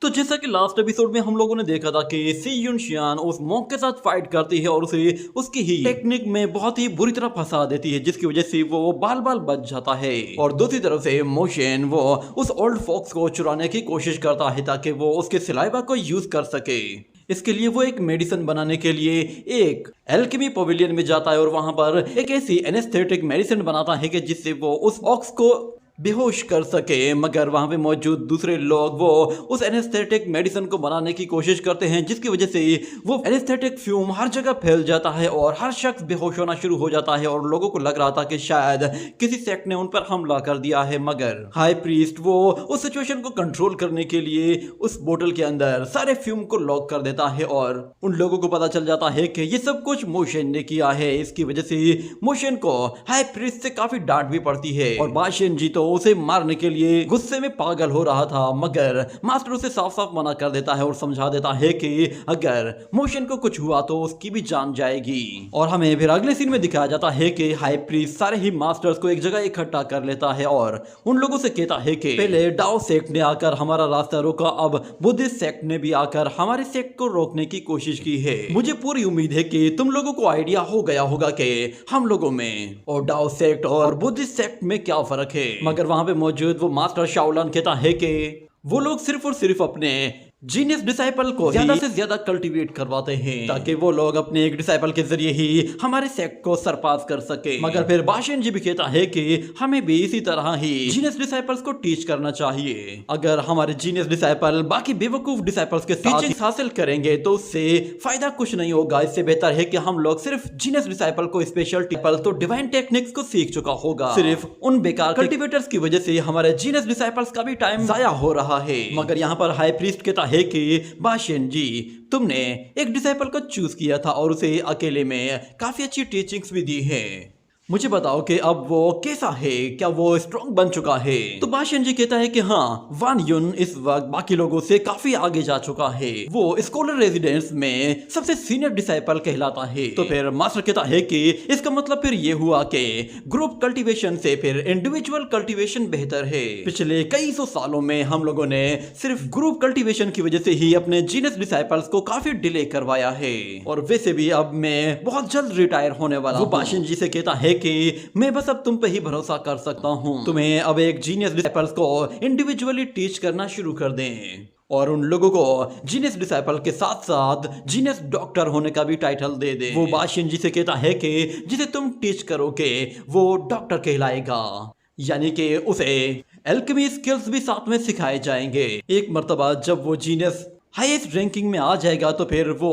तो जैसा कि लास्ट एपिसोड में हम लोगों ने देखा था कि सी युन शियान उस मॉन्क के साथ फाइट करती है और उसे उसकी ही टेक्निक में बहुत ही बुरी तरह फंसा देती है, जिसकी वजह से वो बाल बाल बच जाता है। और दूसरी तरफ से मोशन वो उस ओल्ड फॉक्स को चुराने की कोशिश करता है ताकि वो उसके सिलाइवा को यूज कर सके। इसके लिए वो एक मेडिसिन बनाने के लिए एक एल्केमी पवेलियन में जाता है और वहां पर एक ऐसी एनेस्थेटिक मेडिसिन बनाता है कि जिससे वो उस ऑक्स को बेहोश कर सके। मगर वहां पे मौजूद दूसरे लोग वो उस एनेस्थेटिक मेडिसिन को बनाने की कोशिश करते हैं, जिसकी वजह से वो एनेस्थेटिक फ्यूम हर जगह फैल जाता है और हर शख्स बेहोश होना शुरू हो जाता है और लोगों को लग रहा था कि शायद किसी सेक्ट ने उन पर हमला कर दिया है। मगर हाई प्रीस्ट वो उस सिचुएशन को कंट्रोल करने के लिए उस बोतल के अंदर सारे फ्यूम को लॉक कर देता है और उन लोगों को पता चल जाता है कि ये सब कुछ मोशन ने किया है। इसकी वजह से मोशन को हाई प्रीस्ट से काफी डांट भी पड़ती है और बाशिन जी तो उसे मारने के लिए गुस्से में पागल हो रहा था। मगर मास्टर उसे साफ साफ मना कर देता है और समझा देता है कि अगर मोशन को कुछ हुआ तो उसकी भी जान जाएगी। और हमें फिर अगले सीन में दिखाया जाता है कि हाई प्रीस्ट सारे ही मास्टर्स को एक जगह इकट्ठा कर लेता है और उन लोगों से कहता है कि पहले डाओ सेक्ट ने आकर हमारा रास्ता रोका, अब बुद्धिस्ट सेक्ट ने भी आकर हमारे सेक्ट को रोकने की कोशिश की है। मुझे पूरी उम्मीद है कि तुम लोगों को आइडिया हो गया होगा कि हम लोगों में और डाओ सेक्ट और बुद्धिस्ट सेक्ट में क्या फर्क है। मगर वहां पे मौजूद वो मास्टर शाओलन कहता है कि वो लोग सिर्फ और सिर्फ अपने जीनियस डिसाइपल को ज्यादा से ज्यादा कल्टीवेट करवाते हैं ताकि वो लोग अपने एक डिसाइपल के जरिए ही हमारे सेक्ट को सरपास कर सके। मगर फिर बाशिन जी भी कहता है कि हमें भी इसी तरह ही जीनियस डिसाइपल्स को टीच करना चाहिए। अगर हमारे जीनियस डिसाइपल बाकी बेवकूफ डिसाइपल्स के साथ टीचिंग हासिल करेंगे तो उससे फायदा कुछ नहीं होगा। इससे बेहतर है कि हम लोग सिर्फ जीनियस डिसाइपल को स्पेशल टिपल तो डिवाइन टेक्निक्स को सीख चुका होगा। सिर्फ उन बेकार कल्टीवेटर्स की वजह से हमारे जीनियस डिसाइपल्स का भी टाइम जाया हो रहा है। मगर यहाँ पर हाई प्रीस्ट कहता है कि बाशिन जी तुमने एक डिसाइपल को चूज किया था और उसे अकेले में काफी अच्छी टीचिंग्स भी दी है। मुझे बताओ कि अब वो कैसा है, क्या वो स्ट्रॉन्ग बन चुका है। तो बाशिन जी कहता है कि हाँ, वान युन इस वक्त बाकी लोगों से काफी आगे जा चुका है। वो स्कॉलर रेजिडेंस में सबसे सीनियर डिसाइपल कहलाता है। तो फिर मास्टर कहता है कि इसका मतलब फिर ये हुआ कि ग्रुप कल्टीवेशन से फिर इंडिविजुअल कल्टीवेशन बेहतर है। पिछले कई सौ सालों में हम लोगों ने सिर्फ ग्रुप कल्टीवेशन की वजह से ही अपने जीनियस डिसाइपल्स को काफी डिले करवाया है और वैसे भी अब मैं बहुत जल्द रिटायर होने वाला हूं। बाशिन जी से कहता है कि मैं बस अब तुम पे ही भरोसा कर सकता हूं। तुम्हें अब एक जीनियस डिसाइपल्स को इंडिविजुअली टीच करना शुरू कर दें और उन लोगों को जीनियस डिसाइपल के साथ साथ जीनियस डॉक्टर होने का भी टाइटल दे दे। वो बाशिन जी से कहता है कि जिसे तुम टीच करोगे वो डॉक्टर कहलाएगा, यानी कि उसे एल्केमी स्किल्स भी साथ में सिखाए जाएंगे। एक मर्तबा जब वो जीनियस हाईएस्ट रैंकिंग में आ जाएगा तो फिर वो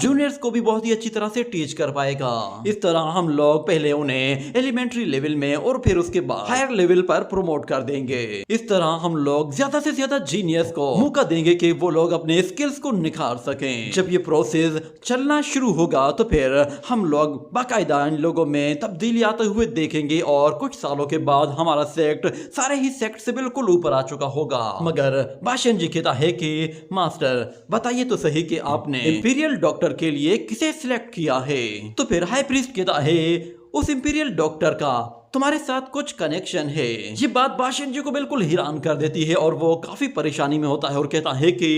जूनियर्स को भी बहुत ही अच्छी तरह से टीच कर पाएगा। इस तरह हम लोग पहले उन्हें एलिमेंट्री लेवल में और फिर उसके बाद हायर लेवल पर प्रमोट कर देंगे। इस तरह हम लोग ज्यादा से ज्यादा जीनियस को मौका देंगे कि वो लोग अपने स्किल्स को निखार सकें। जब ये प्रोसेस चलना शुरू होगा तो फिर हम लोग बाकायदा इन लोगों में तब्दीली आते हुए देखेंगे और कुछ सालों के बाद हमारा सेक्ट सारे ही सेक्ट से बिल्कुल ऊपर आ चुका होगा। मगर बाशिन जी कहता है कि मास्टर बताइए तो सही कि आपने इंपीरियल डॉक्टर के लिए किसे सिलेक्ट किया है। तो फिर हाई प्रीस्ट कहता है उस इंपीरियल डॉक्टर का तुम्हारे साथ कुछ कनेक्शन है। ये बात बाशिन जी को बिल्कुल हैरान कर देती है और वो काफी परेशानी में होता है और कहता है कि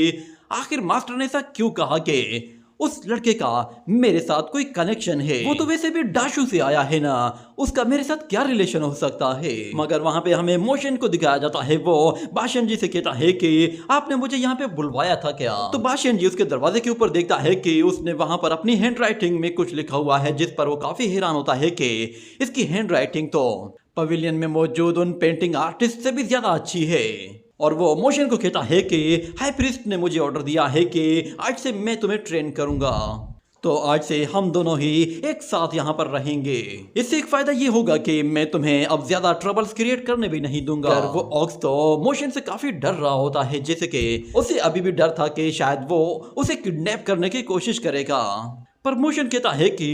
आखिर मास्टर ने ऐसा क्यों कहा कि उस लड़के का मेरे साथ कोई कनेक्शन है। वो तो वैसे भी डाशू से आया है ना, उसका मेरे साथ क्या रिलेशन हो सकता है। मगर वहां पे हमें मोशन को दिखाया जाता है। वो बाशिन जी से कहता है कि आपने मुझे यहाँ पे बुलवाया था क्या। तो बाशिन जी उसके दरवाजे के ऊपर देखता है कि उसने वहां पर अपनी हैंड राइटिंग में कुछ लिखा हुआ है, जिस पर वो काफी हैरान होता है कि इसकी हैंड राइटिंग तो पवेलियन में मौजूद उन पेंटिंग आर्टिस्ट से भी ज्यादा अच्छी है। और वो मोशन को कहता है कि हाई प्रीस्ट ने मुझे ऑर्डर दिया है कि आज से मैं तुम्हें ट्रेन करूंगा, तो आज से हम दोनों ही एक साथ यहाँ पर रहेंगे। इससे एक फायदा ये होगा कि मैं तुम्हें अब ज्यादा ट्रबल्स क्रिएट करने भी नहीं दूंगा। वो ऑक्स तो मोशन से काफी डर रहा होता है, जैसे कि उसे अभी भी डर था कि शायद वो उसे किडनैप करने की कोशिश करेगा। पर मोशन कहता है कि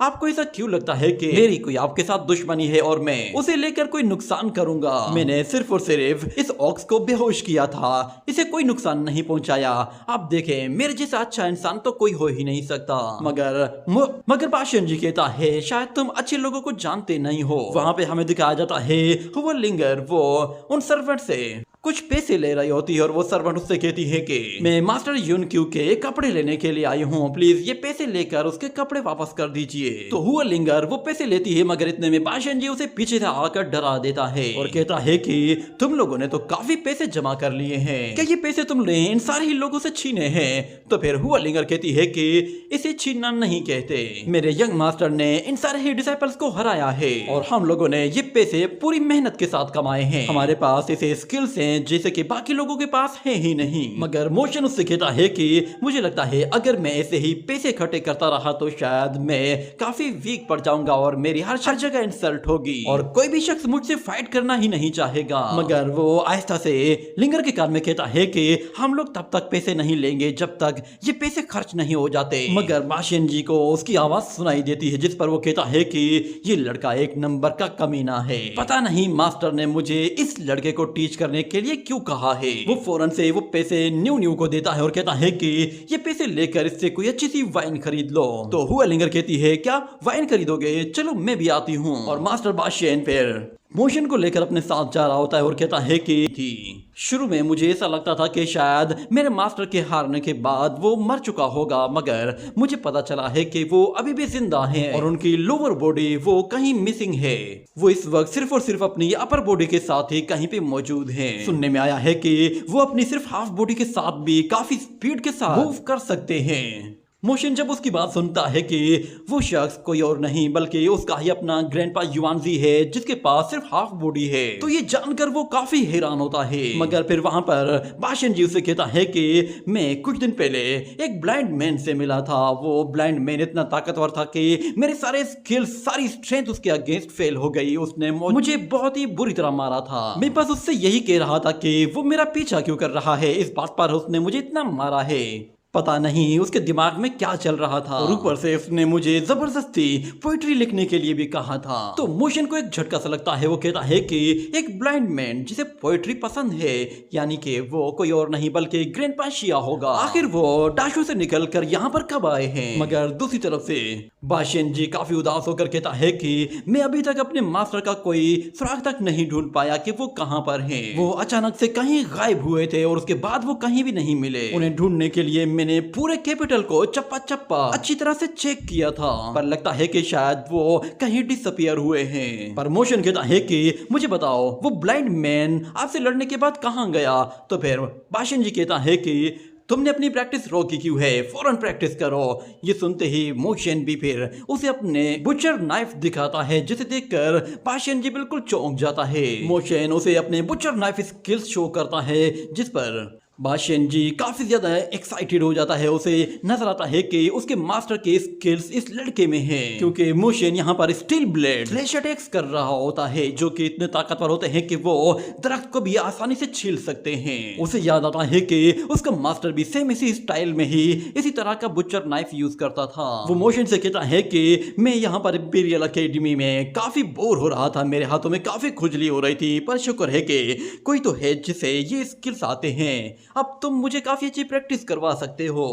आपको ऐसा क्यों लगता है कि मेरी कोई आपके साथ दुश्मनी है और मैं उसे लेकर कोई नुकसान करूंगा। मैंने सिर्फ और सिर्फ इस ऑक्स को बेहोश किया था, इसे कोई नुकसान नहीं पहुंचाया। आप देखें मेरे जैसा अच्छा इंसान तो कोई हो ही नहीं सकता। मगर बाशिन जी कहता है शायद तुम अच्छे लोगों को जानते नहीं हो। वहां पे हमें दिखाया जाता है हुवलिंगर वो उन सर्वेंट से कुछ पैसे ले रही होती है और वो सर्वेंट उससे कहती है कि मैं मास्टर यून क्यू के कपड़े लेने के लिए आई हूँ, प्लीज ये पैसे लेकर उसके कपड़े वापस कर दीजिए। तो हुआ लिंगर वो पैसे लेती है, मगर इतने में बाशन जी उसे पीछे से आकर डरा देता है और कहता है कि तुम लोगों ने तो काफी पैसे जमा कर लिए हैं, क्या ये पैसे तुमने इन सारे ही लोगों से छीने हैं? तो फिर हुआ लिंगर कहती है कि इसे छीनना नहीं कहते, मेरे यंग मास्टर ने इन सारे ही डिसाइपल्स को हराया है और हम लोगों ने ये पैसे पूरी मेहनत के साथ कमाए हैं, हमारे पास ऐसे स्किल्स हैं जैसे कि बाकी लोगों के पास है ही नहीं। मगर मोशन उससे कहता है कि मुझे लगता है अगर मैं ऐसे ही पैसे इकट्ठे करता रहा तो शायद मैं काफी वीक पड़ जाऊंगा और मेरी हर जगह इंसल्ट होगी और कोई भी शख्स मुझसे फाइट करना ही नहीं चाहेगा। मगर वो आहिस्ता से लिंगर के कान में कहता है कि हम लोग तब तक पैसे नहीं लेंगे जब तक ये पैसे खर्च नहीं हो जाते। मगर बाशिन जी को उसकी आवाज सुनाई देती है जिस पर वो कहता है कि ये लड़का एक नंबर का कमीना है, पता नहीं मास्टर ने मुझे इस लड़के को टीच करने के लिए क्यों कहा है। वो फौरन से वो पैसे न्यू को देता है और कहता है कि ये पैसे लेकर इससे कोई अच्छी सी वाइन खरीद लो। तो हुआ लिंगर कहती है क्या वाइन खरीदोगे, चलो मैं भी आती हूँ। और मास्टर बाशिन फिर मोशन को लेकर अपने साथ जा रहा होता है और कहता है कि शुरू में मुझे ऐसा लगता था कि शायद मेरे मास्टर के हारने के बाद वो मर चुका होगा, मगर मुझे पता चला है कि वो अभी भी जिंदा हैं और उनकी लोअर बॉडी वो कहीं मिसिंग है। वो इस वक्त सिर्फ और सिर्फ अपनी अपर बॉडी के साथ ही कहीं पे मौजूद हैं। सुनने में आया है कि वो अपनी सिर्फ हाफ बॉडी के साथ भी काफी स्पीड के साथ मूव कर सकते हैं। मोशन जब उसकी बात सुनता है कि वो शख्स कोई और नहीं बल्कि उसका ही अपना ग्रैंडपा युआनजी है जिसके पास सिर्फ हाफ बॉडी है, तो ये जानकर वो काफी हैरान होता है। मगर फिर वहां पर बाशन जी उसे कहता है कि मैं कुछ दिन पहले एक ब्लाइंड मैन से मिला था, वो ब्लाइंड मैन इतना ताकतवर था कि मेरे सारे स्किल्स सारी स्ट्रेंथ उसके अगेंस्ट फेल हो गई, उसने मुझे बहुत ही बुरी तरह मारा था। मैं बस उससे यही कह रहा था कि वो मेरा पीछा क्यों कर रहा है, इस बात पर उसने मुझे इतना मारा है, पता नहीं उसके दिमाग में क्या चल रहा था। और ऊपर से उसने मुझे जबरदस्ती पोइट्री लिखने के लिए भी कहा था। तो मोशन को एक झटका सा लगता है, वो कहता है कि एक ब्लाइंड मैन जिसे पोइट्री पसंद है, यानी कि वो कोई और नहीं बल्कि ग्रैंडपा शिया होगा। आखिर वो डाशू से निकलकर यहाँ पर कब आए हैं? मगर दूसरी तरफ से बाशिन जी काफी उदास होकर कहता है कि मैं अभी तक अपने मास्टर का कोई सुराग तक नहीं ढूंढ पाया कि वो कहाँ पर हैं। वो अचानक से कहीं गायब हुए थे और उसके बाद वो कहीं भी नहीं मिले। उन्हें ढूंढने के लिए मैंने पूरे कैपिटल को चप्पा चप्पा अच्छी तरह से चेक किया था, पर लगता है कि शायद वो कहीं डिसअपियर हुए हैं। पर मोशन कहता है कि मुझे बताओ वो ब्लाइंड मैन आपसे लड़ने के बाद कहाँ गया? तो फिर बाशिन जी कहता है कि तुमने अपनी प्रैक्टिस रोकी क्यों है, फौरन प्रैक्टिस करो। ये सुनते ही मोशन भी फिर उसे अपने बुचर नाइफ दिखाता है जिसे देखकर बाशिन जी बिल्कुल चौंक जाता है। मोशन उसे अपने बुचर नाइफ स्किल्स शो करता है जिस पर बाशिन जी काफी ज्यादा एक्साइटेड हो जाता है। उसे नजर आता है कि उसके मास्टर के स्किल्स इस लड़के में हैं, क्योंकि मोशन यहाँ पर स्टील ब्लेड स्लैश अटैक्स कर रहा होता है जो कि इतने ताकतवर होते हैं कि वो दरख्त को भी आसानी से छील सकते हैं। उसे याद आता है कि उसका मास्टर भी सेम इसी स्टाइल में ही इसी तरह का बुचर नाइफ यूज करता था। वो मोशन से कहता है कि मैं यहाँ पर इंपीरियल अकेडमी में काफी बोर हो रहा था, मेरे हाथों में काफी खुजली हो रही थी, पर शुक्र है कि कोई तो है जिसे ये स्किल्स आते हैं। अब तुम मुझे काफी अच्छी प्रैक्टिस करवा सकते हो।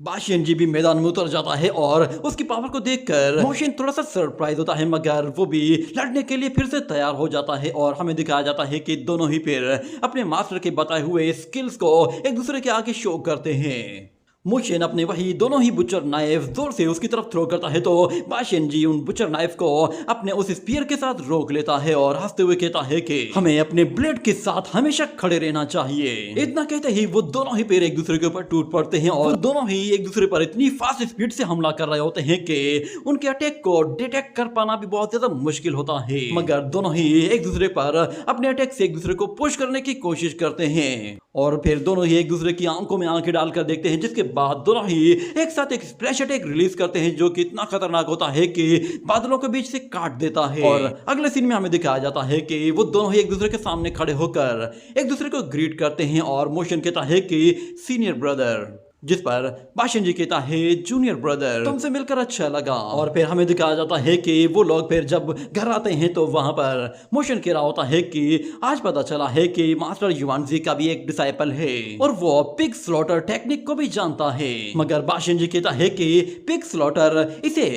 बाशिन जी भी मैदान में उतर जाता है और उसकी पावर को देखकर मोशन थोड़ा सा सरप्राइज होता है, मगर वो भी लड़ने के लिए फिर से तैयार हो जाता है और हमें दिखाया जाता है कि दोनों ही फिर अपने मास्टर के बताए हुए स्किल्स को एक दूसरे के आगे शो करते हैं। मोशन अपने वही दोनों ही बुचर नाइफ जोर से उसकी तरफ थ्रो करता है तो बाशिन जी उन बुचर नाइफ को अपने उस स्पीयर के साथ रोक लेता है और हंसते हुए कहता है कि हमें अपने ब्लेड के साथ हमेशा खड़े रहना चाहिए। इतना कहते ही वो दोनों ही पैर एक दूसरे के ऊपर टूट पड़ते हैं और दोनों ही एक दूसरे पर इतनी फास्ट स्पीड से हमला कर रहे होते हैं कि उनके अटैक को डिटेक्ट कर पाना भी बहुत ज्यादा मुश्किल होता है। मगर दोनों ही एक दूसरे पर अपने अटैक से एक दूसरे को पुश करने की कोशिश करते हैं और फिर दोनों ही एक दूसरे की आंखों में आंखें डालकर देखते हैं, जिसके बाद दोनों ही एक साथ एक स्प्लैश अटैक रिलीज करते हैं जो कि इतना खतरनाक होता है कि बादलों के बीच से काट देता है। और अगले सीन में हमें दिखाया जाता है कि वो दोनों ही एक दूसरे के सामने खड़े होकर एक दूसरे को ग्रीट करते हैं और मोशन कहता है कि सीनियर ब्रदर, जिस पर बाशिन जी कहता है जूनियर ब्रदर, तुमसे मिलकर अच्छा लगा। और फिर हमें दिखाया जाता है कि वो लोग फिर जब घर आते हैं तो वहां पर मोशन कह रहा होता है कि आज पता चला है कि मास्टर युआनजी का भी एक डिसाइपल है और वो पिग स्लॉटर टेक्निक को भी जानता है। मगर बाशिन जी कहता है कि पिग स्लॉटर इसे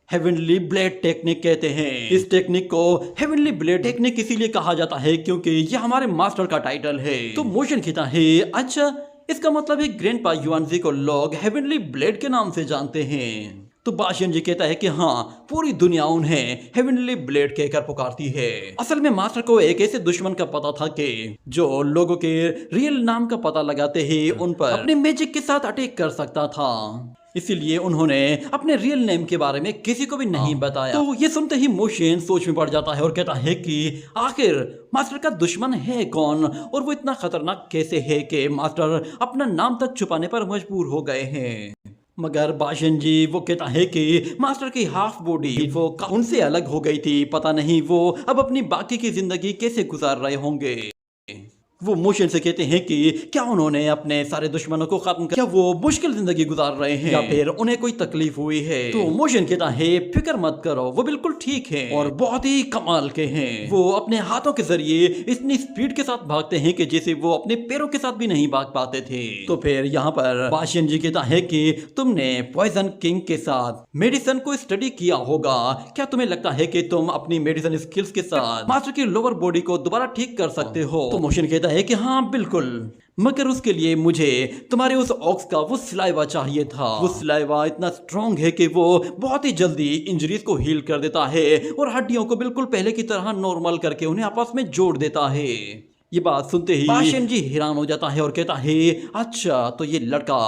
हेवनली ब्लेड टेक्निक कहते हैं। इस टेक्निक को हेवनली ब्लेड टेक्निक इसीलिए कहा जाता है क्योंकि ये हमारे मास्टर का टाइटल है। तो मोशन कहता है अच्छा, इसका मतलब है ग्रैंडपा युआनजी को लोग हेवनली ब्लेड के नाम से जानते हैं। तो बाशियन जी कहता है कि हाँ, पूरी दुनिया उन्हें हेवनली ब्लेड कहकर पुकारती है। असल में मास्टर को एक ऐसे दुश्मन का पता था कि जो लोगों के रियल नाम का पता लगाते ही उन पर अपने मैजिक के साथ अटैक कर सकता था। इसीलिए उन्होंने अपने रियल नेम के बारे में किसी को भी नहीं बताया। तो ये सुनते ही मोशन सोच में पड़ जाता है और कहता है कि आखिर मास्टर का दुश्मन है कौन और वो इतना खतरनाक कैसे है कि मास्टर अपना नाम तक छुपाने पर मजबूर हो गए हैं। मगर बाशियन जी वो कहता है कि मास्टर की हाफ बॉडी वो उनसे अलग हो गई थी, पता नहीं वो अब अपनी बाकी की जिंदगी कैसे गुजार रहे होंगे। वो मोशन से कहते हैं कि क्या उन्होंने अपने सारे दुश्मनों को खत्म कर, क्या वो मुश्किल जिंदगी गुजार रहे हैं या फिर उन्हें कोई तकलीफ हुई है। तो मोशन कहता है फिक्र मत करो, वो बिल्कुल ठीक है और बहुत ही कमाल के हैं। वो अपने हाथों के जरिए इतनी स्पीड के साथ भागते हैं कि जैसे वो अपने पैरों के साथ भी नहीं भाग पाते थे। तो फिर यहाँ पर बाशियन जी कहता है कि तुमने पॉइजन किंग के साथ मेडिसिन को स्टडी किया होगा, क्या तुम्हें लगता है कि तुम अपनी मेडिसिन स्किल्स के साथ मास्टर की लोअर बॉडी को दोबारा ठीक कर सकते हो। तो मोशन कहता है कि हाँ बिल्कुल, मगर उसके लिए मुझे तुम्हारे उस ऑक्स का वो सलाइवा चाहिए था। वो सलाइवा इतना स्ट्रॉन्ग है कि वो बहुत ही जल्दी इंजरीज को हील कर देता है और हड्डियों को बिल्कुल पहले की तरह नॉर्मल करके उन्हें आपस में जोड़ देता है। ये बात सुनते ही बाशियन जी हैरान हो जाता है और कहता है अच्छा, तो ये लड़का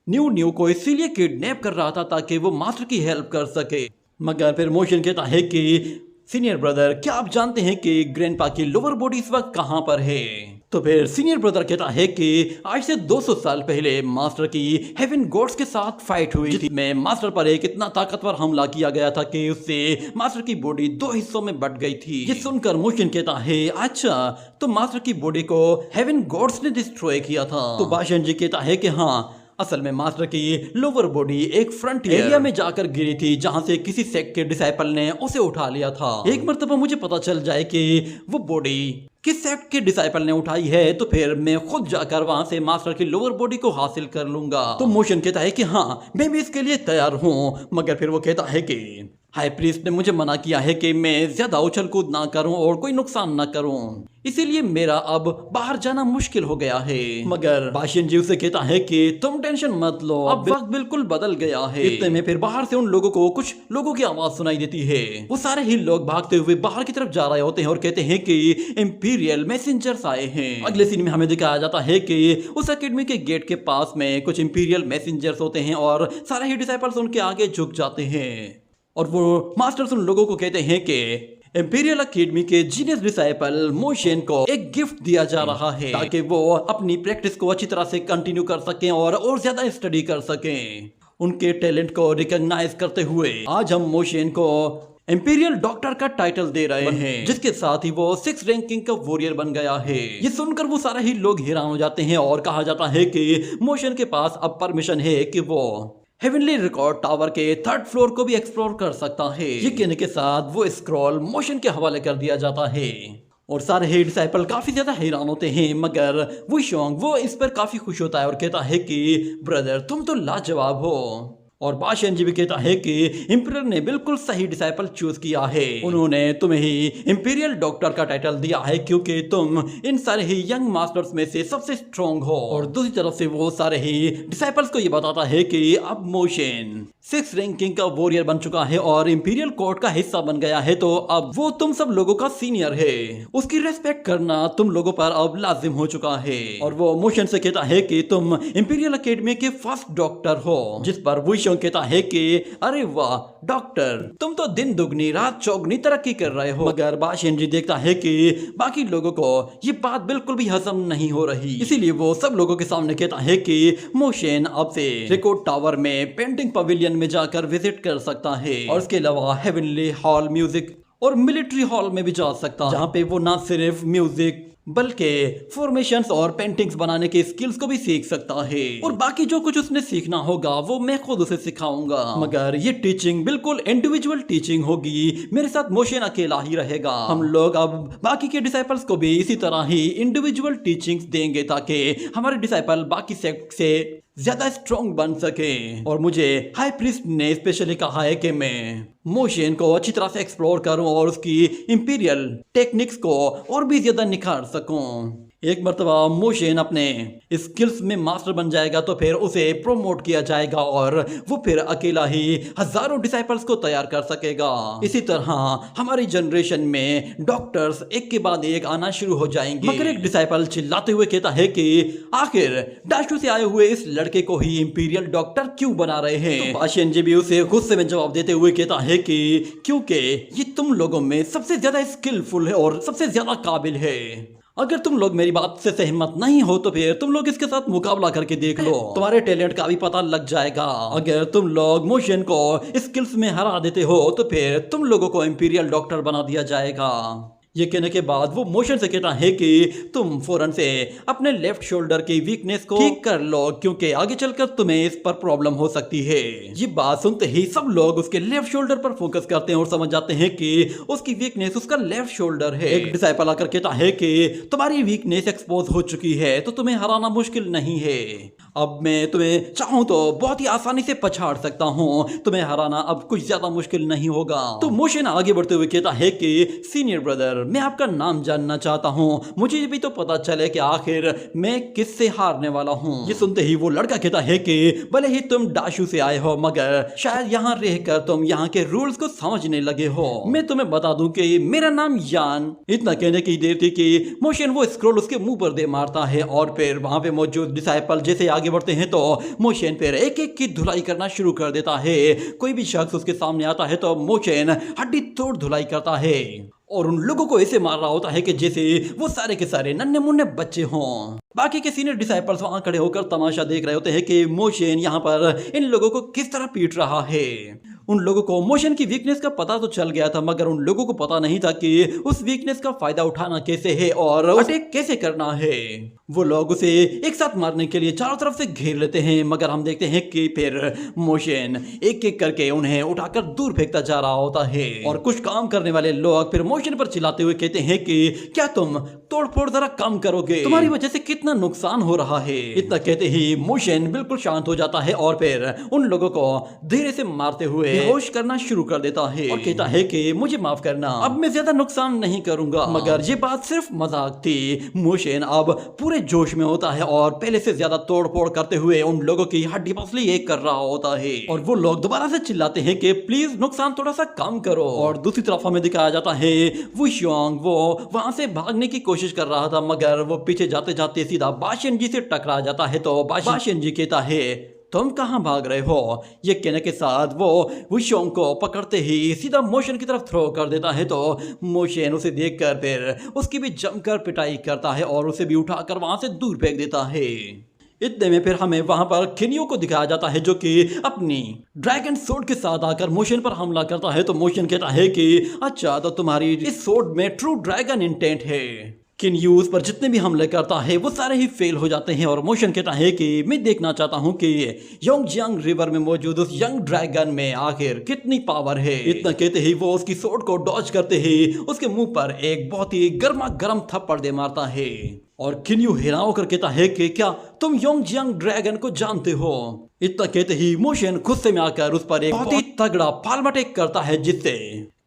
न्यू को इसीलिए किडनैप कर रहा था ताकि वो मास्टर की हेल्प कर सके। मगर फिर मोशन कहता है कि सीनियर ब्रदर, क्या आप जानते हैं कि ग्रैंडपा की लोअर बॉडी इस वक्त कहां पर है। तो फिर सीनियर ब्रदर कहता है कि आज से 200 साल पहले मास्टर की हेवन गॉड्स के साथ फाइट हुई थी, जिसमें मास्टर पर एक इतना ताकतवर हमला किया गया था कि उससे मास्टर की बॉडी 2 हिस्सों में बट गई थी। ये सुनकर मोशन कहता है अच्छा, तो मास्टर की बॉडी को हेवन गॉड्स ने डिस्ट्रॉय किया था। तो बाशियन जी कहता है कि हाँ, असल में मास्टर की लोअर बॉडी एक फ्रंटियर एरिया में जाकर गिरी थी जहां से किसी सेक्ट के डिसाइपल ने उसे उठा लिया था। एक मर्तबा मुझे पता चल जाए कि वो बॉडी किस सेक्ट के डिसाइपल ने उठाई है तो फिर मैं खुद जाकर वहां से मास्टर की लोअर बॉडी को हासिल कर लूंगा। तो मोशन कहता है कि हाँ, मैं भी इसके लिए तैयार हूँ। मगर फिर वो कहता है कि हाई प्रीस्ट ने मुझे मना किया है कि मैं ज्यादा उछल कूद ना करूं और कोई नुकसान ना करूं, इसीलिए मेरा अब बाहर जाना मुश्किल हो गया है। मगर बाशियन जी उसे कहता है कि तुम टेंशन मत लो, अब वक्त बिल्कुल बदल गया है। इतने में फिर बाहर से उन लोगों को कुछ लोगों की आवाज सुनाई देती है। वो सारे ही लोग भागते हुए बाहर की तरफ जा रहे होते हैं और कहते हैं कि इंपीरियल मैसेंजर्स आए हैं। अगले सीन में हमें दिखाया जाता है कि उस एकेडमी के गेट के पास में कुछ इंपीरियल मैसेंजर्स होते हैं और सारे ही डिसाइपल्स उनके आगे झुक जाते हैं और वो मास्टर्स उन लोगों को कहते हैं कि इंपीरियल एकेडमी के जीनियस डिसाइपल मोशन को एक गिफ्ट दिया जा रहा है ताकि वो अपनी प्रैक्टिस को अच्छी तरह से कंटिन्यू कर सकें और ज्यादा स्टडी कर सकें। उनके टैलेंट को रिकॉग्नाइज करते हुए आज हम मोशन को इंपीरियल डॉक्टर का टाइटल दे रहे हैं, जिसके साथ ही वो 6 रैंकिंग का वॉरियर बन गया है। ये सुनकर वो सारे ही लोग हैरान हो जाते हैं और कहा जाता है कि मोशन के पास अब परमिशन है कि वो हेवनली रिकॉर्ड टावर के 3rd फ्लोर को भी एक्सप्लोर कर सकता है। ये कहने के साथ वो स्क्रॉल मोशन के हवाले कर दिया जाता है और सारे ही डिसाइपल काफी ज्यादा हैरान होते हैं। मगर वुशोंग वो इस पर काफी खुश होता है और कहता है कि ब्रदर, तुम तो लाजवाब हो। और बाशियन जी भी कहता है कि इंपीरियर ने बिल्कुल सही डिसाइपल चूज किया है, उन्होंने तुम्हें ही इंपीरियल डॉक्टर का टाइटल दिया है क्योंकि तुम इन सारे ही यंग मास्टर्स में से सबसे स्ट्रॉन्ग हो। और दूसरी तरफ से वो सारे ही डिसाइपल्स को ये बताता है कि अब मोशन 6 रैंकिंग का वॉरियर बन चुका है और इंपीरियल कोर्ट का हिस्सा बन गया है, तो अब वो तुम सब लोगों का सीनियर है, उसकी रेस्पेक्ट करना तुम लोगों पर अब लाजिम हो चुका है। और वो मोशन से कहता है कि तुम इंपीरियल एकेडमी के फर्स्ट डॉक्टर हो, जिस पर वुशोंग कहता है कि अरे वाह डॉक्टर, तुम तो दिन दुगनी रात चौगनी तरक्की कर रहे हो। मगर बाशियन जी देखता है कि बाकी लोगों को ये बात बिल्कुल भी हजम नहीं हो रही, इसीलिए वो सब लोगों के सामने कहता है कि मोशन अब से रिकॉर्ड टावर में पेंटिंग पवेलियन में जाकर विजिट कर सकता है और इसके अलावा हेवनली हॉल, म्यूजिक और मिलिट्री हॉल में भी जा सकता है, जहाँ पे वो ना सिर्फ म्यूजिक बल्कि फॉर्मेशंस और पेंटिंग्स बनाने के स्किल्स को भी सीख सकता है। और बाकी जो कुछ उसने सीखना होगा वो मैं खुद उसे सिखाऊंगा। मगर ये टीचिंग बिल्कुल इंडिविजुअल टीचिंग होगी, मेरे साथ मोशन अकेला ही रहेगा। हम लोग अब बाकी के डिसाइपल्स को भी इसी तरह ही इंडिविजुअल टीचिंग्स देंगे ताकि हमारे डिसाइपल बाकी सेक्ट से ज्यादा स्ट्रॉन्ग बन सके। और मुझे हाई प्रीस्ट ने स्पेशली कहा है कि मैं मोशन को अच्छी तरह से एक्सप्लोर करूं और उसकी इंपीरियल टेक्निक्स को और भी ज्यादा निखार सकूं। एक मर्तबा मोशन अपने स्किल्स में मास्टर बन जाएगा तो फिर उसे प्रमोट किया जाएगा और वो फिर अकेला ही हजारों डिसाइपल्स को तैयार कर सकेगा। इसी तरह हमारी जनरेशन में डॉक्टर्स एक के बाद एक आना शुरू हो जाएंगे। मगर एक डिसाइपल चिल्लाते हुए कहता है कि आखिर डाशू से आए हुए इस लड़के को ही इंपीरियल डॉक्टर क्यों बना रहे हैं? तो बाशियन जी भी उसे गुस्से में जवाब देते हुए कहता है कि क्योंकि ये तुम लोगों में सबसे ज्यादा स्किलफुल है और सबसे ज्यादा काबिल है। अगर तुम लोग मेरी बात से सहमत नहीं हो तो फिर तुम लोग इसके साथ मुकाबला करके देख लो, तुम्हारे टैलेंट का भी पता लग जाएगा। अगर तुम लोग मोशन को स्किल्स में हरा देते हो तो फिर तुम लोगों को इंपीरियल डॉक्टर बना दिया जाएगा। ये कहने के बाद वो मोशन से कहता है कि तुम फौरन से अपने लेफ्ट शोल्डर की वीकनेस को ठीक कर लो क्योंकि आगे चलकर तुम्हें इस पर प्रॉब्लम हो सकती है। ये बात सुनते ही सब लोग उसके लेफ्ट शोल्डर पर फोकस करते हैं और समझ जाते हैं कि उसकी वीकनेस उसका लेफ्ट शोल्डर है। एक डिसाइपल आकर कहता है कि तुम्हारी वीकनेस एक्सपोज हो चुकी है तो तुम्हें हराना मुश्किल नहीं है। अब मैं तुम्हें चाहूं तो बहुत ही आसानी से पछाड़ सकता हूं, तुम्हें हराना अब कुछ ज्यादा मुश्किल नहीं होगा। तो मोशन आगे बढ़ते हुए कहता है कि सीनियर ब्रदर, मैं आपका नाम जानना चाहता हूँ, मुझे भी तो पता चले कि आखिर मैं किससे हारने वाला हूँ। ये सुनते ही वो लड़का कहता है कि भले ही तुम डाशू से आए हो मगर शायद यहाँ रहकर तुम यहाँ के रूल्स को समझने लगे हो। मैं तुम्हें बता दूं कि मेरा नाम यान। इतना कहने की देर थी कि मोशन वो स्क्रोल उसके मुंह पर दे मारता है और फिर वहां पे मौजूद डिसाइपल जैसे आगे बढ़ते हैं तो मोशन फिर एक एक की धुलाई करना शुरू कर देता है। कोई भी शख्स उसके सामने आता है तो मोशन हड्डी तोड़ धुलाई करता है और उन लोगों को ऐसे मार रहा होता है कि जैसे वो सारे के सारे नन्हे मुन्ने बच्चे हों। बाकी के सीनियर डिसाइपल्स वहां खड़े होकर तमाशा देख रहे होते हैं कि मोशन यहाँ पर इन लोगों को किस तरह पीट रहा है। उन लोगों को मोशन की वीकनेस का पता तो चल गया था मगर उन लोगों को पता नहीं था कि उस वीकनेस का फायदा उठाना कैसे है और अटैक कैसे करना है। वो लोग उसे एक साथ मारने के लिए चारों तरफ से घेर लेते हैं मगर हम देखते हैं कि फिर मोशन एक एक करके उन्हें उठाकर दूर फेंकता जा रहा होता है। और कुछ काम करने वाले लोग फिर मोशन पर चिल्लाते हुए कहते हैं कि क्या तुम तोड़फोड़ जरा कम करोगे, तुम्हारी वजह से कितना नुकसान हो रहा है। इतना कहते ही मोशन बिल्कुल शांत हो जाता है और फिर उन लोगों को धीरे से मारते हुए बेहोश करना शुरू कर देता है और कहता है कि मुझे माफ करना, अब मैं ज्यादा नुकसान नहीं करूंगा। मगर ये बात सिर्फ मजाक थी। मोशन अब पूरे जोश में होता है और पहले से ज्यादा तोड़फोड़ करते हुए उन लोगों की हड्डी पसली एक कर रहा होता है और वो लोग दोबारा से चिल्लाते हैं कि प्लीज नुकसान थोड़ा सा कम करो। और दूसरी तरफ हमें दिखाया जाता है वुशोंग वो वहां से भागने की कोशिश कर रहा था मगर वो पीछे जाते जाते सीधा बाशियन जी से टकरा जाता है। तो बाशियन जी कहता है तुम कहां भाग रहे हो? ये कहने के साथ वो वुशोंग को पकड़ते ही सीधा मोशन की तरफ थ्रो कर देता है। तो मोशन उसे देखकर फिर उसकी भी जमकर पिटाई करता है और उसे भी उठाकर वहां से दूर फेंक देता है। इतने में फिर हमें वहां पर किन्यू को दिखाया जाता है जो कि अपनी ड्रैगन सोर्ड के साथ आकर मोशन पर हमला करता है। तो मोशन कहता है कि अच्छा तो तुम्हारी इस सोर्ड में ट्रू ड्रैगन इंटेंट है। किन्यू उस पर जितने भी हमले करता है वो सारे ही फेल हो जाते हैं और मोशन कहता है कि मैं देखना चाहता हूं कि योंगजियांग रिवर में मौजूद उस यंग ड्रैगन में आखिर कितनी पावर है। इतना कहते ही वो उसकी सोर्ड को डॉज करते ही उसके मुंह पर एक बहुत ही गर्मा गर्म थप्पड़ दे मारता है और किन्यू हैरान होकर कहता है कि क्या तुम योंगजियांग ड्रैगन को जानते हो? इतना कहते ही मोशन गुस्से में आकर उस पर एक बहुत ही तगड़ा पाल्म अटैक करता है जिससे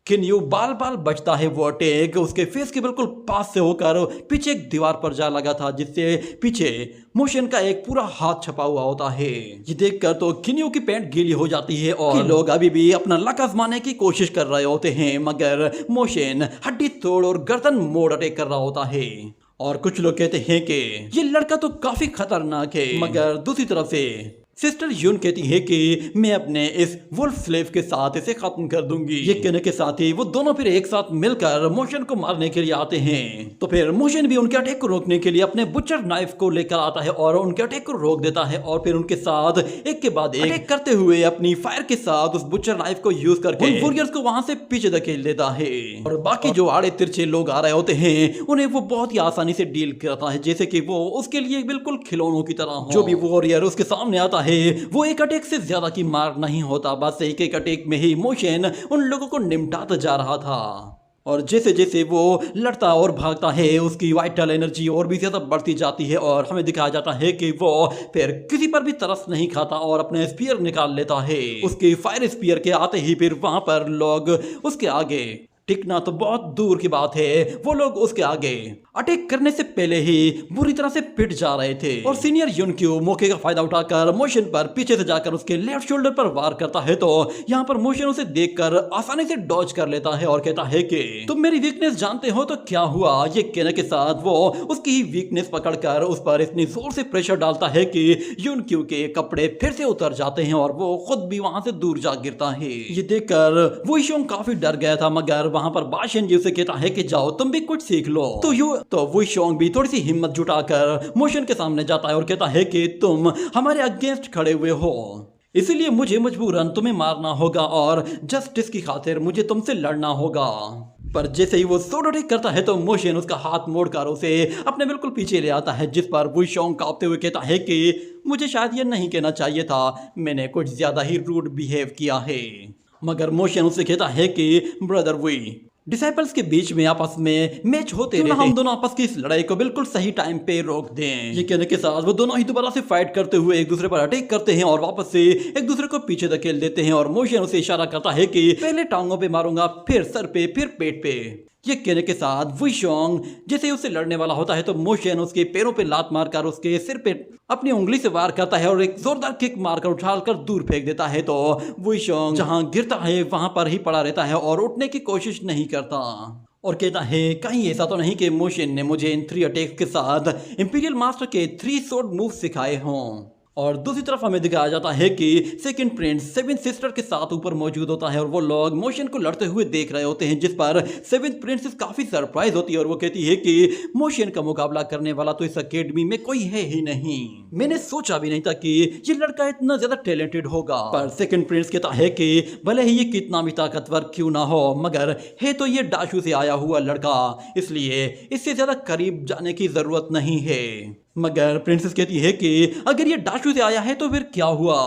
किन्यू बाल बाल बचता है। वो अटैक उसके फेस के बिल्कुल पास से होकर पीछे एक दीवार पर जा लगा था जिससे पीछे मोशन का एक पूरा हाथ छपा हुआ होता है। ये देखकर तो किन्यू की पैंट गीली हो जाती है और लोग अभी भी अपना लक आजमाने की कोशिश कर रहे होते हैं मगर मोशन हड्डी तोड़ और गर्दन मोड़ अटैक कर रहा होता है। और कुछ लोग कहते हैं कि ये लड़का तो काफी खतरनाक है मगर दूसरी तरफ से सिस्टर यून कहती है कि मैं अपने इस वुल्फ स्लेव के साथ इसे खत्म कर दूंगी। ये कहने के साथ ही वो दोनों फिर एक साथ मिलकर मोशन को मारने के लिए आते हैं। तो फिर मोशन भी उनके अटैक को रोकने के लिए अपने बुचर नाइफ को लेकर आता है और उनके अटैक को रोक देता है और फिर उनके साथ एक के बाद एक अटैक करते हुए अपनी फायर के साथ उस बुचर नाइफ को यूज करके वॉरियर्स को वहां से पीछे धकेल देता है। और बाकी जो आड़े तिरछे लोग आ रहे होते हैं उन्हें वो बहुत ही आसानी से डील करता है जैसे कि वो उसके लिए बिल्कुल खिलौनों की तरह हो। जो भी वॉरियर उसके सामने आता है वो एक अटैक से ज्यादा की मार नहीं होता, बस एक एक अटैक में ही मोशन उन लोगों को निपटाता जा रहा था। और जैसे जैसे वो लड़ता और भागता है उसकी वाइटल एनर्जी और भी ज्यादा बढ़ती जाती है और हमें दिखाया जाता है कि वो फिर किसी पर भी तरस नहीं खाता और अपने स्पीयर निकाल लेता है। उसके फायर स्पीयर के आते ही फिर वहां पर लोग उसके आगे टिकना तो बहुत दूर की बात है, वो लोग उसके आगे अटैक करने से पहले ही बुरी तरह से पिट जा रहे थे। और सीनियर यूनक्यू मौके का फायदा उठाकर मोशन पर पीछे से जाकर उसके लेफ्ट शोल्डर पर वार करता है तो यहाँ पर मोशन उसे देखकर आसानी से डॉज कर लेता है और कहता है कि तुम मेरी वीकनेस जानते हो तो क्या हुआ। ये कहने के साथ वो उसकी ही वीकनेस पकड़कर उस पर इतनी जोर से प्रेशर डालता है कि यूनक्यू के कपड़े फिर से उतर जाते हैं और वो खुद भी वहां से दूर जा गिरता है। ये देखकर वो शोंग काफी डर गया था, मगर वहां पर बाशिन जी उसे कहता है कि जाओ तुम भी कुछ सीख लो। तो वो शोंग भी थोड़ी सी हिम्मत जुटाकर मोशन के सामने जाता है और कहता है कि तुम हमारे अगेंस्ट खड़े हुए हो, इसीलिए मुझे मजबूरन तुम्हें मारना होगा और जस्टिस की खातिर मुझे तुमसे लड़ना होगा। पर जैसे ही वो सोड अटैक करता है तो मोशन उसका हाथ मोड़कर उसे अपने बिल्कुल पीछे ले आता है, जिस पर वो शोंग कांपते हुए कहता है कि मुझे शायद ये नहीं कहना चाहिए था, मैंने कुछ ज्यादा ही रूड बिहेव किया है। मगर मोशन उससे कहता है कि ब्रदर वी डिसाइपल्स के बीच में आपस में मैच होते रहते, हम दोनों आपस की इस लड़ाई को बिल्कुल सही टाइम पे रोक दें। ये कहने के साथ वो दोनों ही दोबारा से फाइट करते हुए एक दूसरे पर अटैक करते हैं और वापस से एक दूसरे को पीछे धकेल देते हैं। और मोशन उसे इशारा करता है कि पहले टांगों पे मारूंगा, फिर सर पे, फिर पेट पे। ये कहने के साथ वुई शोंग जैसे उससे लड़ने वाला होता है तो मोशन उसके पैरों पे लात मारकर उसके सिर पे अपनी उंगली से वार करता है और एक जोरदार किक मारकर उछालकर दूर फेंक देता है। तो वुई शोंग जहां गिरता है वहां पर ही पड़ा रहता है और उठने की कोशिश नहीं करता और कहता है कहीं ऐसा तो नहीं कि मोशन ने मुझे इन 3 अटैक्स के साथ इंपीरियल मास्टर के 3 स्वॉर्ड मूव सिखाए हों। और दूसरी तरफ हमें दिखाया जाता है कि सेकंड प्रिंस 7 सिस्टर के साथ ऊपर मौजूद होता है और वो लोग मोशन को लड़ते हुए देख रहे होते हैं, जिस पर 7th प्रिंसेस काफी सरप्राइज होती है और वो कहती है कि मोशन का मुकाबला करने वाला तो इस अकेडमी में कोई है ही नहीं, मैंने सोचा भी नहीं था कि ये लड़का इतना ज्यादा टैलेंटेड होगा। पर सेकंड प्रिंस कहता है कि भले ही ये कितना भी ताकतवर क्यों ना हो, मगर है तो ये डाशू से आया हुआ लड़का, इसलिए इससे ज्यादा करीब जाने की जरूरत नहीं है। मगर प्रिंसेस कहती है कि अगर ये डाशू से आया है तो फिर क्या हुआ,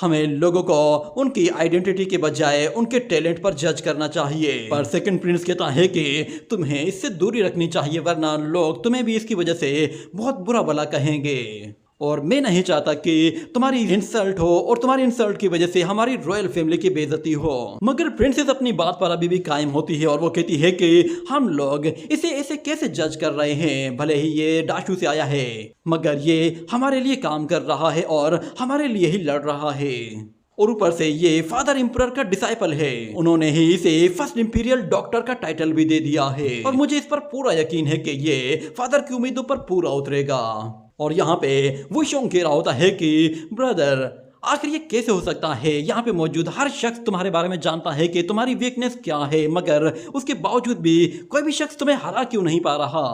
हमें लोगों को उनकी आइडेंटिटी के बजाय उनके टैलेंट पर जज करना चाहिए। पर सेकंड प्रिंस कहता है कि तुम्हें इससे दूरी रखनी चाहिए, वरना लोग तुम्हें भी इसकी वजह से बहुत बुरा भला कहेंगे और मैं नहीं चाहता कि तुम्हारी इंसल्ट हो और तुम्हारी इंसल्ट की वजह से हमारी रॉयल फैमिली की बेइज्जती हो। मगर प्रिंसेस अपनी बात पर अभी भी कायम होती है और वो कहती है कि हम लोग इसे ऐसे कैसे जज कर रहे हैं, भले ही ये डाशू से आया है मगर ये हमारे लिए काम कर रहा है और हमारे लिए ही लड़ रहा है। और ऊपर से ये फादर इंपरर का डिसाइपल है, उन्होंने ही इसे फर्स्ट इंपीरियल डॉक्टर का टाइटल भी दे दिया है और मुझे इस पर पूरा यकीन है कि ये फादर की उम्मीदों पर पूरा उतरेगा। और यहाँ पे वो शोंग कह रहा होता है कि ब्रदर आखिर ये कैसे हो सकता है, यहाँ पे मौजूद हर शख्स तुम्हारे बारे में जानता है कि तुम्हारी वीकनेस क्या है, मगर उसके बावजूद भी कोई भी शख्स तुम्हें हरा क्यों नहीं पा रहा।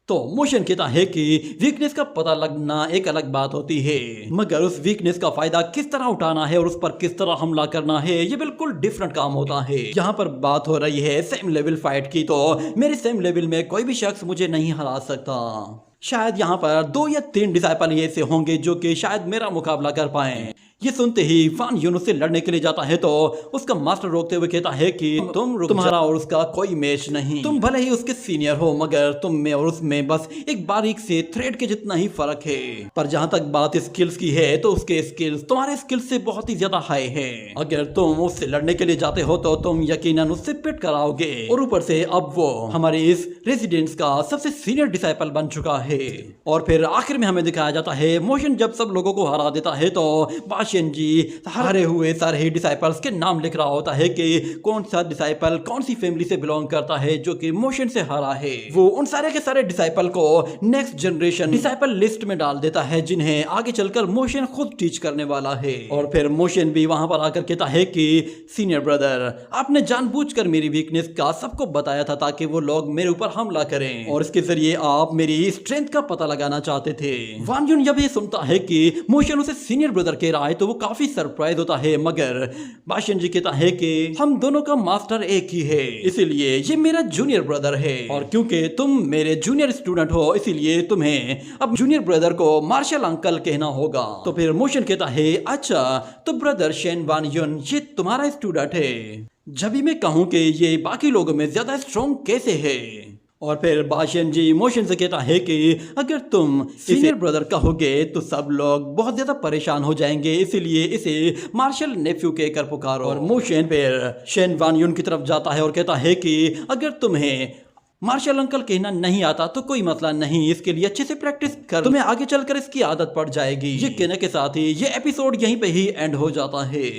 तो मोशन कहता है कि वीकनेस का पता लगना एक अलग बात होती है, मगर उस वीकनेस का फायदा किस तरह उठाना है और उस पर किस तरह हमला करना है ये बिल्कुल डिफरेंट काम होता है। यहाँ पर बात हो रही है सेम लेवल फाइट की, तो मेरे सेम लेवल में कोई भी शख्स मुझे नहीं हरा सकता। शायद यहाँ पर 2 या 3 डिसाइपल ऐसे होंगे जो कि शायद मेरा मुकाबला कर पाए। ये सुनते ही वान यून से लड़ने के लिए जाता है तो उसका मास्टर रोकते हुए कहता है कि तुम्हारा और उसका कोई मैच नहीं, तुम भले ही उसके सीनियर हो मगर तुम में और उसमें बस एक बारीक से थ्रेड के जितना ही फर्क है। पर जहाँ तक बात स्किल्स की है तो उसके स्किल्स तुम्हारे स्किल्स से बहुत ही ज्यादा हाई है। अगर तुम उससे लड़ने के लिए जाते हो तो तुम यकीनन उससे पिट कराओगे और ऊपर से अब वो हमारे इस रेजिडेंस का सबसे सीनियर डिसाइपल बन चुका है। और फिर आखिर में हमें दिखाया जाता है मोशन जब सब लोगों को हरा देता है तो बाशिन जी हारे हुए सारे ही डिसाइपल्स के नाम लिख रहा होता है कि कौन सा डिसाइपल कौन सी फैमिली से बिलोंग करता है जो कि मोशन से हारा है। वो उन सारे के सारे डिसाइपल को नेक्स्ट जनरेशन डिसाइपल लिस्ट में डाल देता है जिन्हें आगे चलकर मोशन खुद टीच करने वाला है। और फिर मोशन भी वहां पर आकर कहता है कि सीनियर ब्रदर आपने जानबूझकर मेरी वीकनेस का सबको बताया था ताकि वो लोग मेरे ऊपर हमला करें और इसके जरिए आप मेरी स्ट्रेंथ का पता लगाना चाहते थे। वान यून जब ये सुनता है कि मोशन उसे सीनियर ब्रदर कह रहा है तो वो काफी सरप्राइज होता है, मगर बाशिन जी कहता है कि हम दोनों का मास्टर एक ही है, इसीलिए ये मेरा जूनियर ब्रदर है, और क्योंकि तुम मेरे जूनियर स्टूडेंट हो इसीलिए तुम्हें अब जूनियर ब्रदर को मार्शल अंकल कहना होगा। तो फिर मोशन कहता है अच्छा तो ब्रदर शेन वान युन ये तुम्हारा स्टूडेंट है, जब भी मैं कहूँ कि ये बाकी लोगों में ज्यादा स्ट्रॉन्ग कैसे है। और फिर बाशिन जी मोशन से कहता है कि अगर तुम सीनियर ब्रदर कहोगे तो सब लोग बहुत ज्यादा परेशान हो जाएंगे, इसीलिए इसे मार्शल नेफ्यू कहकर पुकारो। और मोशन फिर शेन वान युन की तरफ जाता है और कहता है कि अगर तुम्हें मार्शल अंकल कहना नहीं आता तो कोई मसला नहीं, इसके लिए अच्छे से प्रैक्टिस कर, तुम्हें आगे चलकर इसकी आदत पड़ जाएगी। ये कहने के साथ ही ये एपिसोड यहीं पे ही एंड हो जाता है।